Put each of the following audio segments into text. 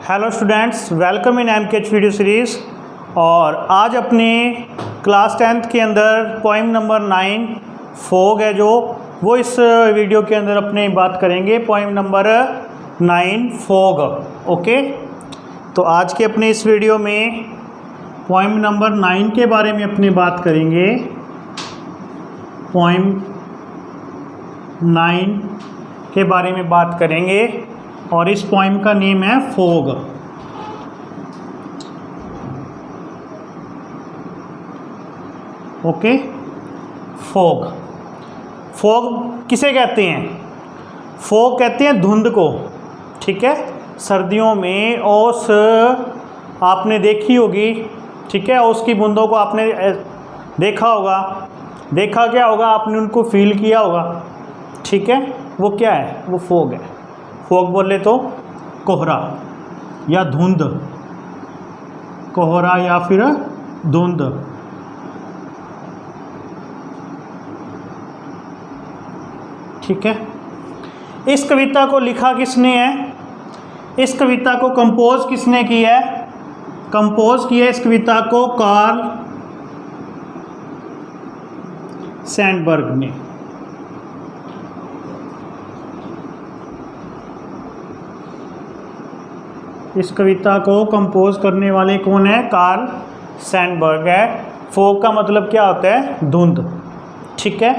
Hello students, welcome in MKH video series. और आज अपने क्लास 10th के अंदर पोइम नंबर 9 फोग है जो वो इस वीडियो के अंदर अपने बात करेंगे। Poem number 9 fog. ओके, तो आज के अपने इस वीडियो में पोइम नंबर 9 के बारे में अपनी बात करेंगे। पोइम 9 के बारे में बात करेंगे और इस पोइम का नेम है फोग। Okay, fog. फोग किसे कहते हैं? फोग कहते हैं धुंध को। ठीक है, सर्दियों में ओस आपने देखी होगी। ठीक है, ओस की बूंदों को आपने देखा होगा। देखा क्या होगा? आपने उनको फील किया होगा। ठीक है, वो क्या है? वो फोग है। फोग बोले तो कोहरा या धुंध, कोहरा या फिर धुंध। ठीक है, इस कविता को लिखा किसने है? इस कविता को कंपोज किसने किया है? कंपोज किया इस कविता को कार्ल सैंडबर्ग ने। इस कविता को कंपोज करने वाले कौन है? कार्ल सैंडबर्ग है। फोग का मतलब क्या होता है? धुंध। ठीक है,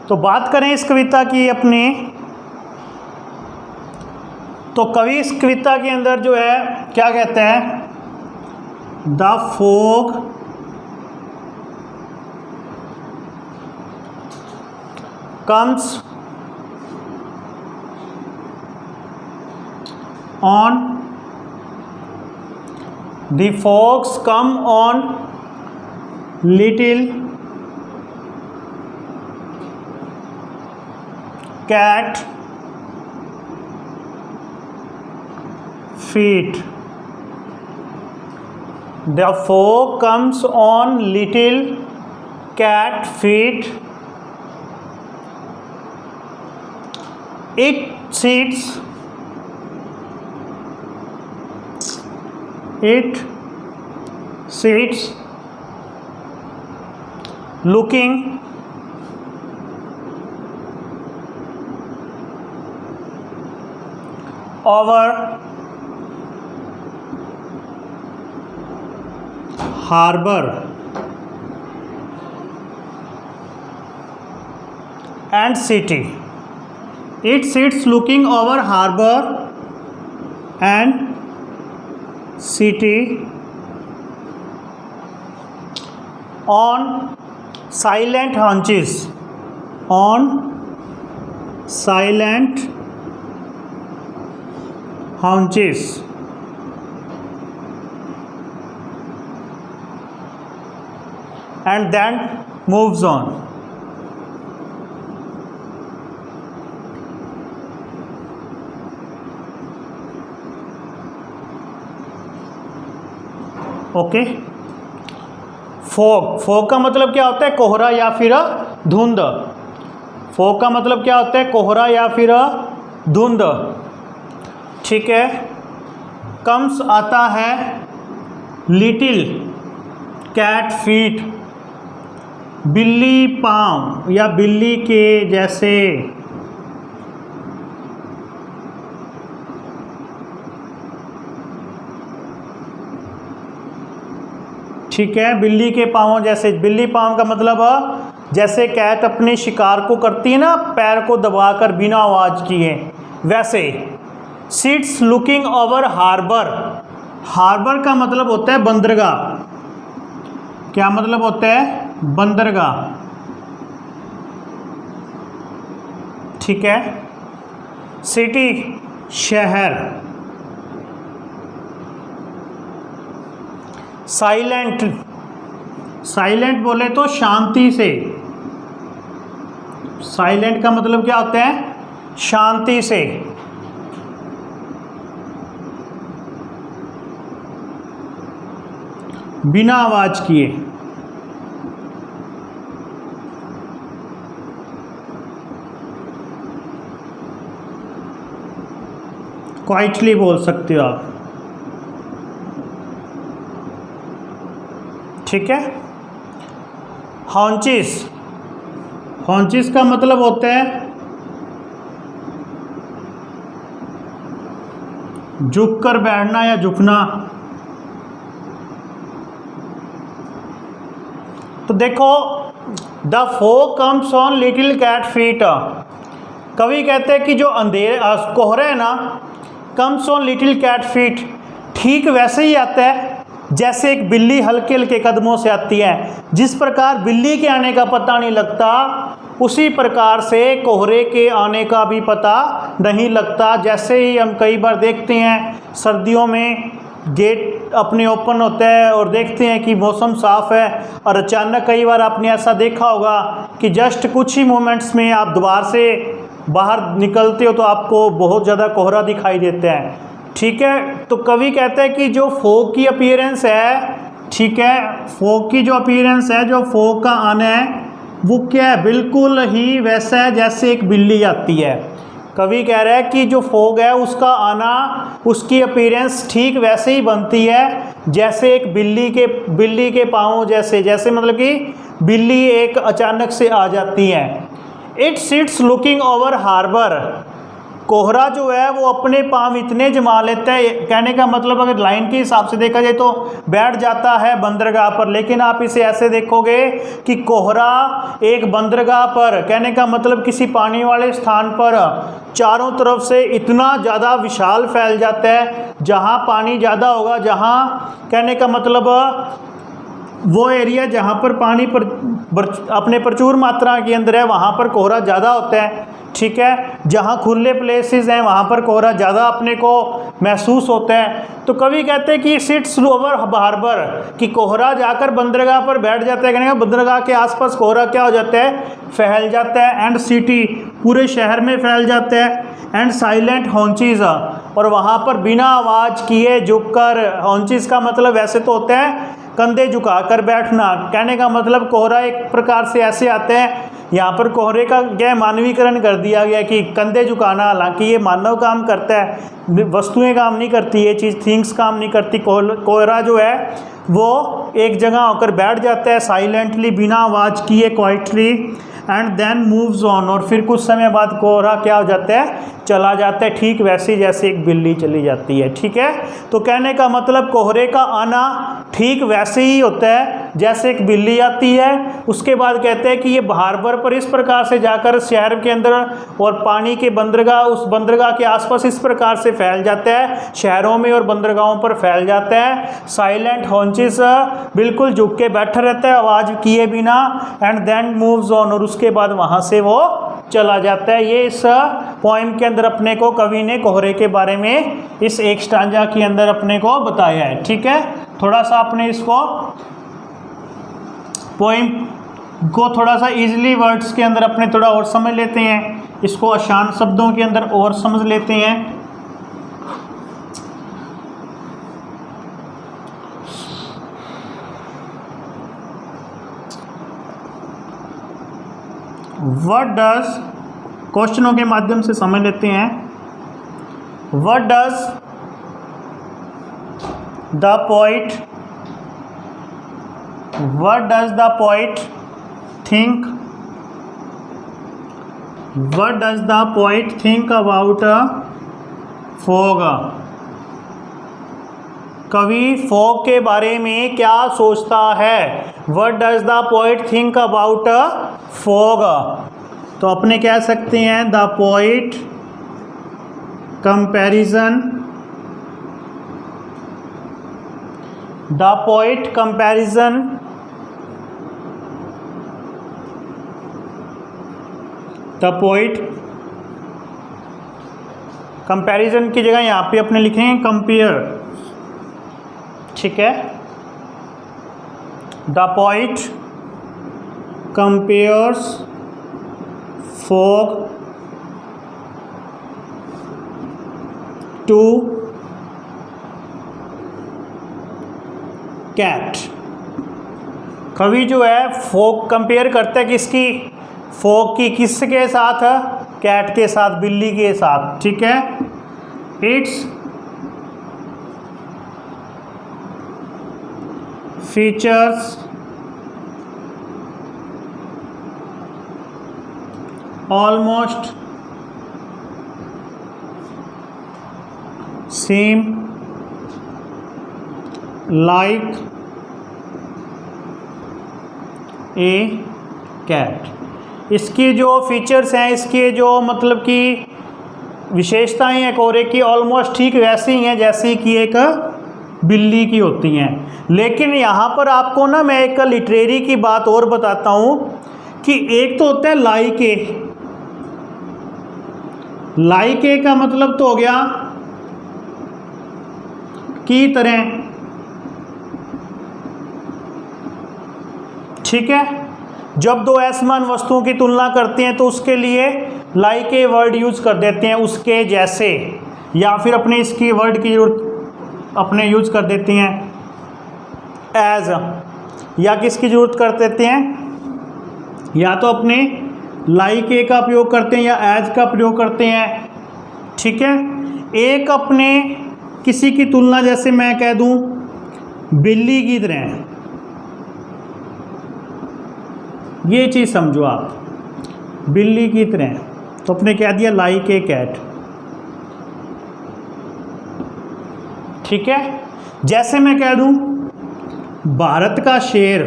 तो बात करें इस कविता की अपनी, तो कवि इस कविता के अंदर जो है क्या कहते हैं? The fog comes on The fogs come on little cat feet. The fog comes on little cat feet. It sits looking over harbor and city. It sits looking over harbor and city on silent haunches. On silent haunches. And then moves on. Okay, fog. Fog का मतलब क्या होता है? कोहरा या फिर धुंध। Fog का मतलब क्या होता है? कोहरा या फिर धुंध। ठीक है, कम्स आता है लिटिल कैट फीट, बिल्ली पाँव या बिल्ली के जैसे। ठीक है, बिल्ली के पाँव जैसे। बिल्ली पाँव का मतलब जैसे कैट अपने शिकार को करती है ना, पैर को दबाकर बिना आवाज़ किए, वैसे। Sits looking over harbour. Harbour का मतलब होता है बंदरगाह। क्या मतलब होता है? बंदरगाह। ठीक है, सिटी शहर। साइलेंट, साइलेंट बोले तो शांति से। साइलेंट का मतलब क्या होता है? शांति से। बिना आवाज किए। क्वाइटली बोल सकते हो आप। ठीक है। हॉन्चिस, हॉन्चिस का मतलब होता है झुक कर बैठना या झुकना। तो देखो, the fog comes on little cat feet, कवि कहते हैं कि जो कोहरा है ना, comes on little cat feet, ठीक वैसे ही आता है जैसे एक बिल्ली हल्के हल्के कदमों से आती है। जिस प्रकार बिल्ली के आने का पता नहीं लगता, उसी प्रकार से कोहरे के आने का भी पता नहीं लगता। जैसे ही हम कई बार देखते हैं सर्दियों में गेट अपने ओपन होता है और देखते हैं कि मौसम साफ़ है, और अचानक कई बार आपने ऐसा देखा होगा कि जस्ट कुछ ही मोमेंट्स में आप द्वार से बाहर निकलते हो तो आपको बहुत ज़्यादा कोहरा दिखाई देता है। ठीक है, तो कवि कहते हैं कि जो फॉग की अपीयरेंस है, ठीक है, फॉग की जो अपीयरेंस है, जो फॉग का आना है, वो क्या है, बिल्कुल ही वैसा है जैसे एक बिल्ली आती है। कवि कह रहा है कि जो फॉग है उसका आना, उसकी अपीयरेंस ठीक वैसे ही बनती है जैसे एक बिल्ली के पाँव जैसे मतलब कि बिल्ली एक अचानक से आ जाती है। It sits looking over harbour, कोहरा जो है वो अपने पाँव इतने जमा लेता है, कहने का मतलब अगर लाइन के हिसाब से देखा जाए तो बैठ जाता है बंदरगाह पर, लेकिन आप इसे ऐसे देखोगे कि कोहरा एक बंदरगाह पर, कहने का मतलब किसी पानी वाले स्थान पर चारों तरफ से इतना ज़्यादा विशाल फैल जाता है, जहाँ पानी ज़्यादा होगा, जहाँ कहने का मतलब वो एरिया जहाँ पर पानी अपने प्रचुर मात्रा के अंदर है, वहाँ पर कोहरा ज़्यादा होता है। ठीक है, जहाँ खुले प्लेसेस हैं वहाँ पर कोहरा ज़्यादा अपने को महसूस होता है। तो कवि कहते हैं कि सिट्स ओवर हार्बर, कि कोहरा जाकर बंदरगाह पर बैठ जाता है, कहने का बंदरगाह के आसपास कोहरा क्या हो जाता है, फैल जाता है। एंड सिटी, पूरे शहर में फैल जाता है। एंड साइलेंट हॉन्चिस, और वहाँ पर बिना आवाज़ किए झुककर, हॉन्चिस का मतलब वैसे तो होता है कंधे झुकाकर बैठना, कहने का मतलब कोहरा एक प्रकार से ऐसे आते हैं, यहाँ पर कोहरे का क्या मानवीकरण कर दिया गया कि कंधे झुकाना, हालांकि ये मानव काम करता है, वस्तुएं काम नहीं करती, ये चीज़ थिंग्स काम नहीं करती। कोहरा जो है वो एक जगह होकर बैठ जाता है साइलेंटली, बिना आवाज़ किए, quietly, and then moves on, और फिर कुछ समय बाद कोहरा क्या हो जाता है, चला जाता है, ठीक वैसे जैसे एक बिल्ली चली जाती है। ठीक है, तो कहने का मतलब कोहरे का आना ठीक वैसे ही होता है जैसे एक बिल्ली आती है। उसके बाद कहते हैं कि ये हार्बर पर इस प्रकार से जाकर शहर के अंदर और पानी के बंदरगाह, उस बंदरगाह के आसपास इस प्रकार से फैल जाता है, शहरों में और बंदरगाहों पर फैल जाता है। साइलेंट हॉन्चिस, बिल्कुल झुक के बैठा रहता है आवाज़ किए बिना। एंड देन मूव्स ऑन, और उसके बाद वहाँ से वो चला जाता है। ये इस पोएम के अंदर अपने को कवि ने कोहरे के बारे में इस एक स्टांजा के अंदर अपने को बताया है। ठीक है, थोड़ा सा अपने इसको पोएम को थोड़ा सा इजीली वर्ड्स के अंदर अपने थोड़ा और समझ लेते हैं, इसको आसान शब्दों के अंदर और समझ लेते हैं। व्हाट डज, क्वेश्चनों के माध्यम से समझ लेते हैं। What does the poet, what does the poet think, what does the poet think about fog, कवि फॉग के बारे में क्या सोचता है। What does the poet think about fog, तो अपने कह सकते हैं the poet comparison, the poet comparison the poet comparison की जगह यहाँ पे अपने लिखेंगे कंपेयर। ठीक है, the poet compares fog to cat, कवि जो है फॉग कंपेयर करता है किसकी, फॉग की किसके साथ, कैट के साथ, बिल्ली के साथ। ठीक है, its features almost same like a cat. इसकी जो फीचर्स हैं, इसके जो मतलब कि विशेषताएं हैं कोरे की, ऑलमोस्ट ठीक वैसी ही हैं जैसी कि एक बिल्ली की होती हैं। लेकिन यहाँ पर आपको ना मैं एक लिटरेरी की बात और बताता हूँ कि एक तो होता है लाइक ए। लाइक ए का मतलब तो हो गया की तरह, ठीक है। जब दो असमान वस्तुओं की तुलना करते हैं तो उसके लिए लाइक ए वर्ड यूज कर देते हैं, उसके जैसे, या फिर अपने इसकी वर्ड की जरूरत अपने यूज कर देते हैं एज, या किसकी जरूरत कर देते हैं, या तो अपने लाइक ए का प्रयोग करते हैं या एज का प्रयोग करते हैं, ठीक है। एक अपने किसी की तुलना, जैसे मैं कह दूं बिल्ली की तरह, ये चीज़ समझो आप, बिल्ली की तरह, तो अपने कह दिया लाइक ए कैट, ठीक है। जैसे मैं कह दूं भारत का शेर,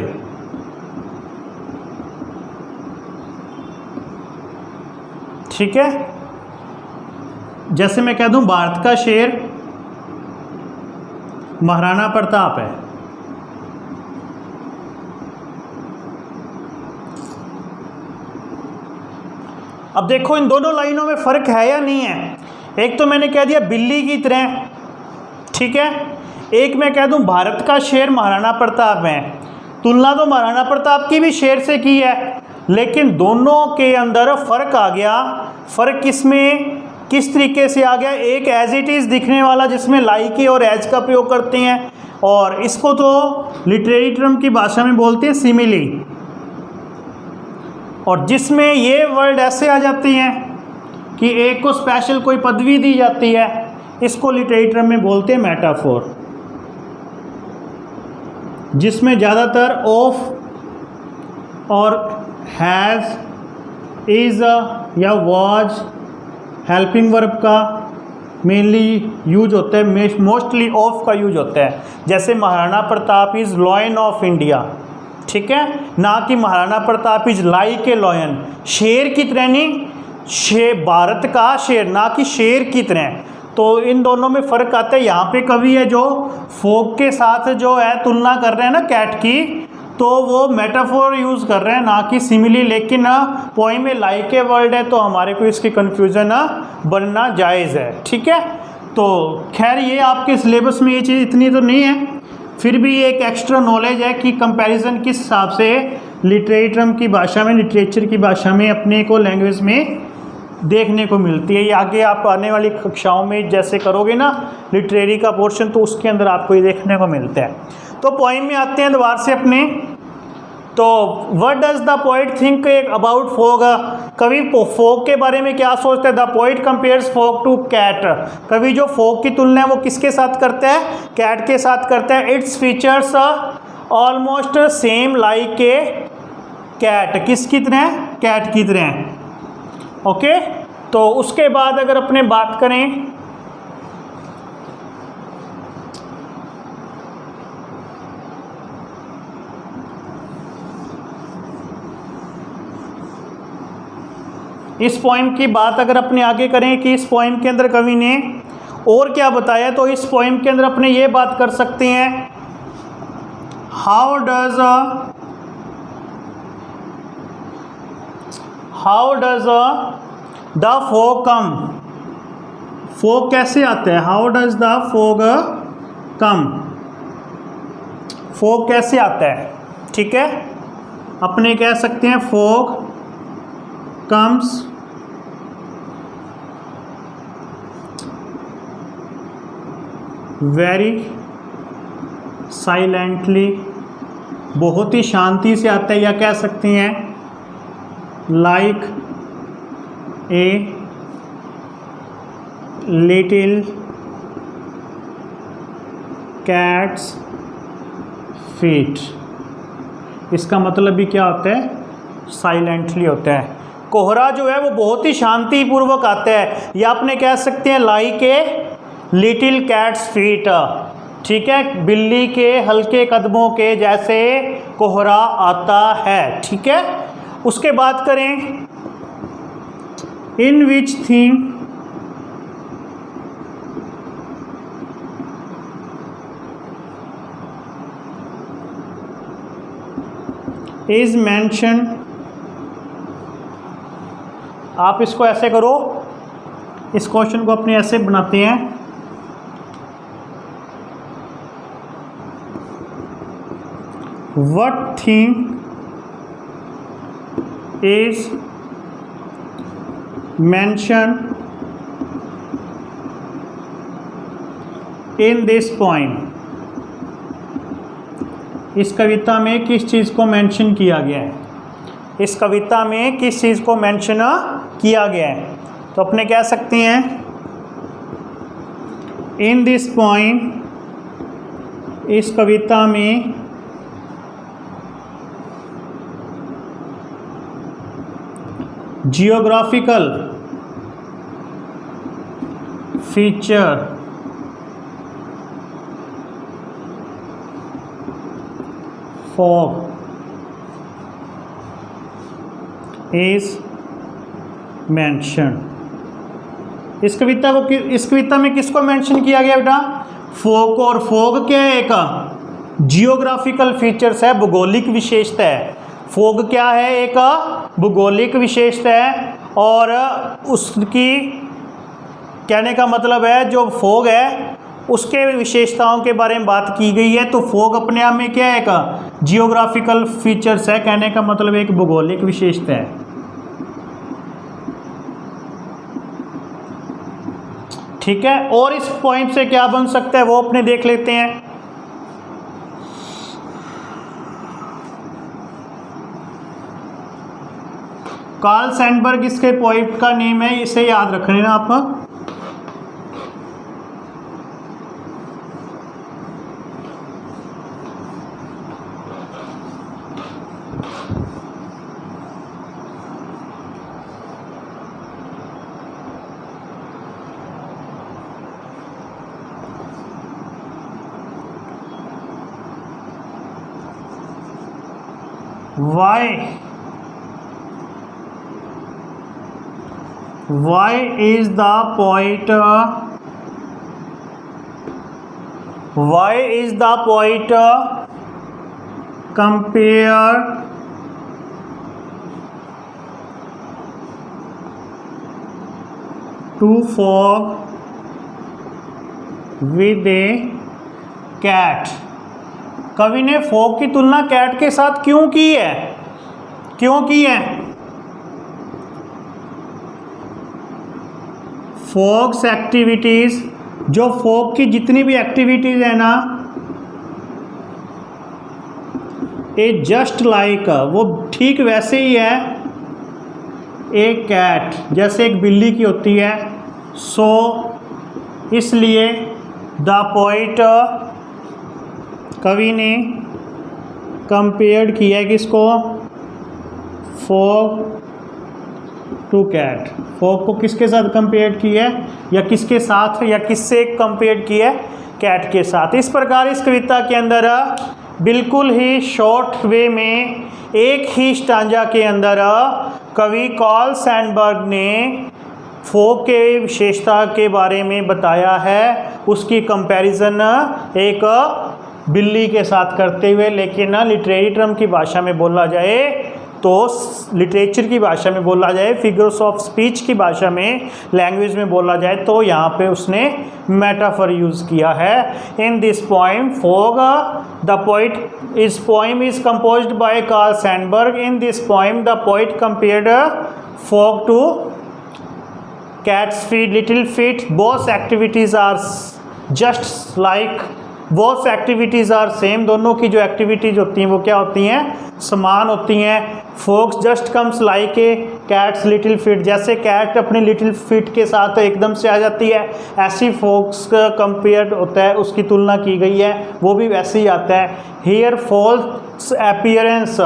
ठीक है। जैसे मैं कह दूं भारत का शेर महाराणा प्रताप है, अब देखो इन दोनों लाइनों में फ़र्क है या नहीं है। एक तो मैंने कह दिया बिल्ली की तरह, ठीक है। एक मैं कह दूं भारत का शेर महाराणा प्रताप है, तुलना तो महाराणा प्रताप की भी शेर से की है, लेकिन दोनों के अंदर फ़र्क आ गया। फ़र्क किसमें, किस तरीके से आ गया, एक एज इट इज़ दिखने वाला जिसमें लाइक ए और एज का प्रयोग करते हैं, और इसको तो लिटरेरी टर्म की भाषा में बोलते हैं सिमिली, और जिसमें ये वर्ड ऐसे आ जाते हैं कि एक को स्पेशल कोई पदवी दी जाती है, इसको लिटरेचर में बोलते हैं मेटाफोर, जिसमें ज़्यादातर ऑफ और हैज़, इज़ या वाज हेल्पिंग वर्ब का मेनली यूज होता है, मोस्टली ऑफ का यूज होता है। जैसे Maharana Pratap is lion of India, ठीक है, ना कि Maharana Pratap is like a lion, शेर की तरह नहीं, भारत का शेर, ना कि शेर की तरह। तो इन दोनों में फ़र्क आता है। यहाँ पे कवि है जो फोक के साथ जो है तुलना कर रहे हैं ना कैट की, तो वो मेटाफोर यूज़ कर रहे हैं ना कि सिमिली, लेकिन पोइम में लाइक ए वर्ड है तो हमारे को इसकी कन्फ्यूज़न बनना जायज़ है, ठीक है। तो खैर ये आपके सिलेबस में ये चीज़ इतनी तो नहीं है, फिर भी एक एक्स्ट्रा नॉलेज है कि कंपैरिजन किस हिसाब से लिटरेचर की भाषा में, लिटरेचर की भाषा में अपने को लैंग्वेज में देखने को मिलती है। ये आगे आप आने वाली कक्षाओं में जैसे करोगे ना लिटरेरी का पोर्शन, तो उसके अंदर आपको ये देखने को मिलता है। तो पोइम में आते हैं दोबारा से अपने, तो what does the poet think about fog, कवि फॉग के बारे में क्या सोचता है। The poet compares fog to cat, कवि जो फॉग की तुलना है वो किसके साथ करता है, कैट के साथ करता है। Its features almost same like a cat, किसकी तरह, कैट की तरह, ओके। तो उसके बाद अगर अपने बात करें इस पोइम की बात अगर अपने आगे करें कि इस पोइम के अंदर कवि ने और क्या बताया, तो इस पोइम के अंदर अपने ये बात कर सकते हैं, how does the fog come, fog कैसे आता है, how does the fog come, fog कैसे आता है, ठीक है। अपने कह सकते हैं फॉग कम्स वेरी साइलेंटली, बहुत ही शांति से आता है, या कह सकते हैं like a little cats feet. इसका मतलब भी क्या होता है, साइलेंटली होता है। कोहरा जो है वो बहुत ही शांतिपूर्वक आता है, या अपने कह सकते हैं like a little cats feet, ठीक है, बिल्ली के हल्के कदमों के जैसे कोहरा आता है, ठीक है। उसके बात करें इन विच थिंग इज मेंशन, आप इसको ऐसे करो, इस क्वेश्चन को अपने ऐसे बनाते हैं, what thing is mention in this poem, इस कविता में किस चीज़ को मेंशन किया गया है, इस कविता में किस चीज़ को मेंशन किया गया है। तो अपने कह सकते हैं इन दिस पोएम, इस कविता में geographical feature fog is mention, इस कविता में किसको मेंशन किया गया बेटा, फॉग को। और फॉग क्या है, एक जियोग्राफिकल फीचर्स है, भौगोलिक विशेषता है। फॉग क्या है, एक भौगोलिक विशेषता है, और उसकी कहने का मतलब है जो फॉग है उसके विशेषताओं के बारे में बात की गई है। तो फॉग अपने आप में क्या है, एक जियोग्राफिकल फीचर्स है, कहने का मतलब एक भौगोलिक विशेषता है, ठीक है। और इस पॉइंट से क्या बन सकता है वो अपने देख लेते हैं। कार्ल सैंडबर्ग इसके पोइट का नेम है, इसे याद रख लेना आप। Why is the poet compared to fog with a cat? कवि ने फॉग की तुलना कैट के साथ क्यों की है, फॉग्स एक्टिविटीज़, जो फॉग की जितनी भी एक्टिविटीज़ है ना, ए जस्ट लाइक, वो ठीक वैसे ही है एक कैट, जैसे एक बिल्ली की होती है। सो इसलिए द पोइट, कवि ने कंपेयर किया है किसको, फॉग टू कैट, फॉग को किसके साथ कंपेयर किया है, या किसके साथ या किससे कंपेयर किया है, कैट के साथ। इस प्रकार इस कविता के अंदर बिल्कुल ही शॉर्ट वे में एक ही स्टांजा के अंदर कवि कार्ल सैंडबर्ग ने फॉग के विशेषता के बारे में बताया है, उसकी कंपैरिजन एक बिल्ली के साथ करते हुए। लेकिन लिटरेरी टर्म की भाषा में बोला जाए तो, लिटरेचर की भाषा में बोला जाए, फिगर्स ऑफ स्पीच की भाषा में, लैंग्वेज में बोला जाए तो यहाँ पे उसने मेटाफर यूज़ किया है। In this poem fog the poet, इस poem is composed by Carl Sandburg. In this poem the poet compared fog to cat's feet, little feet, both activities are just like, both activities are same, दोनों की जो activities होती हैं वो क्या होती हैं, समान होती हैं। Fog just comes like a cats little feet, जैसे कैट अपनी लिटिल फीट के साथ एकदम से आ जाती है, ऐसी फॉक्स का कंपेयर होता है, उसकी तुलना की गई है, वो भी वैसे ही आता है। Here false appearance,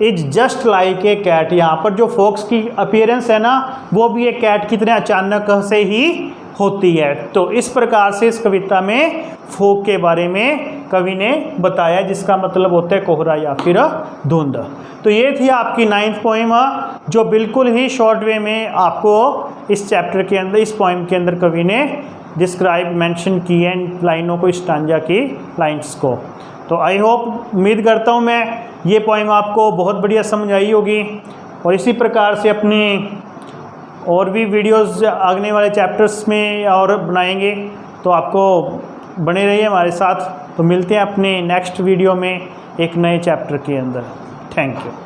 is just like a cat. यहाँ पर जो फॉक्स की अपीयरेंस है ना, वो भी एक कैट की तरह अचानक से ही होती है। तो इस प्रकार से इस कविता में फॉग के बारे में कवि ने बताया, जिसका मतलब होता है कोहरा या फिर धुंध। तो ये थी आपकी 9th पोइम, जो बिल्कुल ही शॉर्ट वे में आपको इस चैप्टर के अंदर, इस पोइम के अंदर कवि ने डिस्क्राइब मेंशन की है इन लाइनों को, इस स्टांजा की लाइन्स को। तो आई होप, उम्मीद करता हूँ मैं ये पोइम आपको बहुत बढ़िया समझ आई होगी। और इसी प्रकार से अपनी और भी वीडियोस आगने वाले चैप्टर्स में और बनाएंगे, तो आपको बने रहिए हमारे साथ। तो मिलते हैं अपने नेक्स्ट वीडियो में एक नए चैप्टर के अंदर। Thank you.